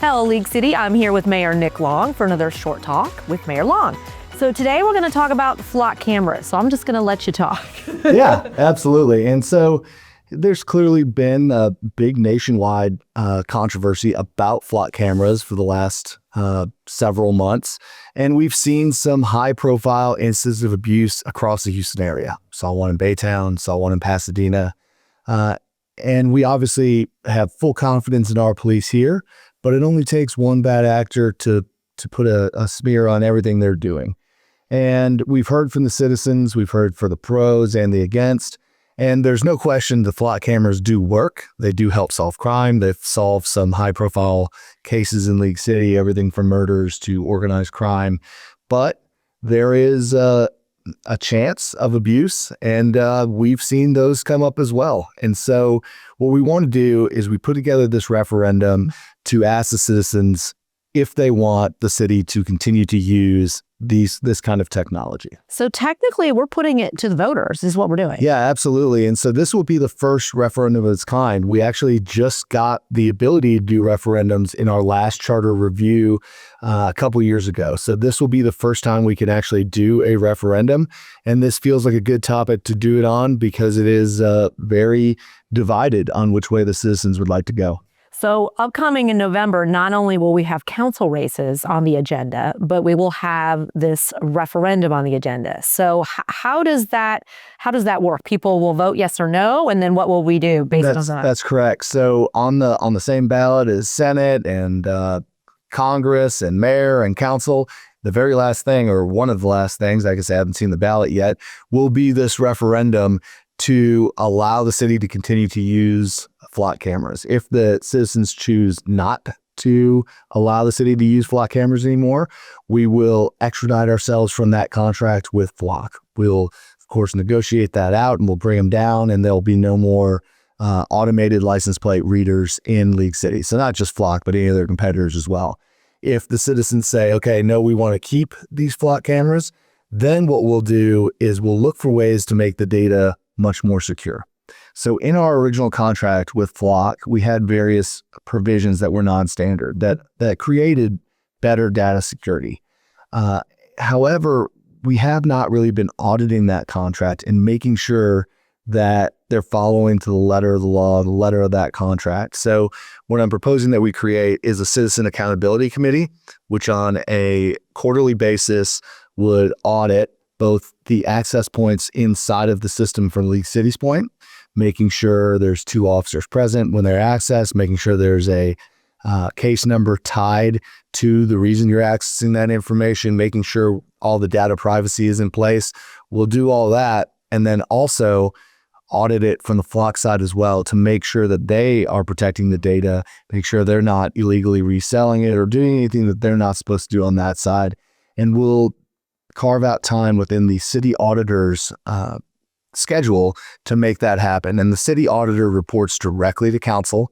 Hello, League City. I'm here with Mayor Nick Long for another short talk with Mayor Long. So today we're going to talk about flock cameras. So I'm just going to let you talk. Yeah, absolutely. And so there's clearly been a big nationwide controversy about flock cameras for the last several months. And we've seen some high profile instances of abuse across the Houston area. Saw one in Baytown, saw one in Pasadena. And we obviously have full confidence in our police here, but it only takes one bad actor to put a smear on everything they're doing. And we've heard from the citizens, we've heard for the pros and the against, and there's no question the flock cameras do work. They do help solve crime. They've solved some high profile cases in League City, everything from murders to organized crime. But there is a chance of abuse, and we've seen those come up as well. And so what we want to do is we put together this referendum to ask the citizens if they want the city to continue to use this kind of technology. So technically we're putting it to the voters is what we're doing. Yeah, absolutely. And so this will be the first referendum of its kind. We actually just got the ability to do referendums in our last charter review a couple years ago. So this will be the first time we can actually do a referendum. And this feels like a good topic to do it on because it is very divided on which way the citizens would like to go. So upcoming in November, not only will we have council races on the agenda, but we will have this referendum on the agenda. So how does that work? People will vote yes or no, and then what will we do based on that? That's correct. So on the same ballot as Senate and Congress and mayor and council, the very last thing, or one of the last things, I guess I haven't seen the ballot yet, will be this referendum to allow the city to continue to use flock cameras. If the citizens choose not to allow the city to use flock cameras anymore, we will extradite ourselves from that contract with flock. We'll, of course, negotiate that out and we'll bring them down, and there'll be no more automated license plate readers in League City. So not just flock, but any other competitors as well. If the citizens say, okay, no, we want to keep these flock cameras, then what we'll do is we'll look for ways to make the data much more secure. So in our original contract with Flock, we had various provisions that were non-standard that created better data security. However, we have not really been auditing that contract and making sure that they're following to the letter of the law, the letter of that contract. So what I'm proposing that we create is a citizen accountability committee, which on a quarterly basis would audit both the access points inside of the system from League City's point, making sure there's 2 officers present when they're accessed, making sure there's a case number tied to the reason you're accessing that information, making sure all the data privacy is in place. We'll do all that, and then also audit it from the Flock side as well to make sure that they are protecting the data, make sure they're not illegally reselling it or doing anything that they're not supposed to do on that side. And we'll carve out time within the city auditor's schedule to make that happen. And the city auditor reports directly to council,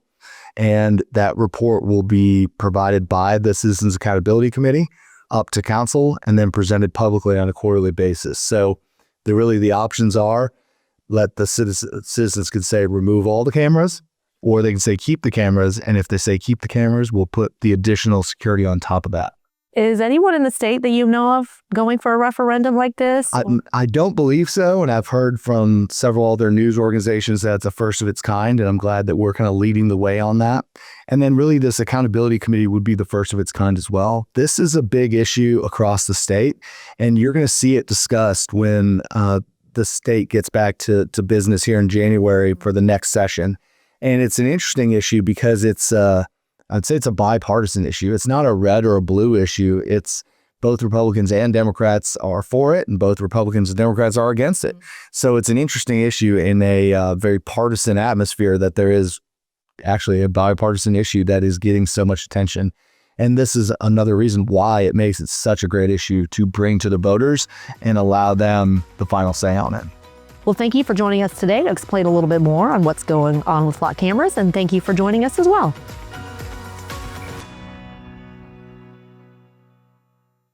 and that report will be provided by the Citizens Accountability Committee up to council and then presented publicly on a quarterly basis. So the options are let the citizens can say remove all the cameras, or they can say keep the cameras. And if they say keep the cameras, we'll put the additional security on top of that. Is anyone in the state that you know of going for a referendum like this? I don't believe so. And I've heard from several other news organizations that it's a first of its kind. And I'm glad that we're kind of leading the way on that. And then really this accountability committee would be the first of its kind as well. This is a big issue across the state, and you're going to see it discussed when the state gets back to business here in January for the next session. And it's an interesting issue because I'd say it's a bipartisan issue. It's not a red or a blue issue. It's both Republicans and Democrats are for it, and both Republicans and Democrats are against it. So it's an interesting issue in a very partisan atmosphere that there is actually a bipartisan issue that is getting so much attention. And this is another reason why it makes it such a great issue to bring to the voters and allow them the final say on it. Well, thank you for joining us today to explain a little bit more on what's going on with flock cameras, and thank you for joining us as well.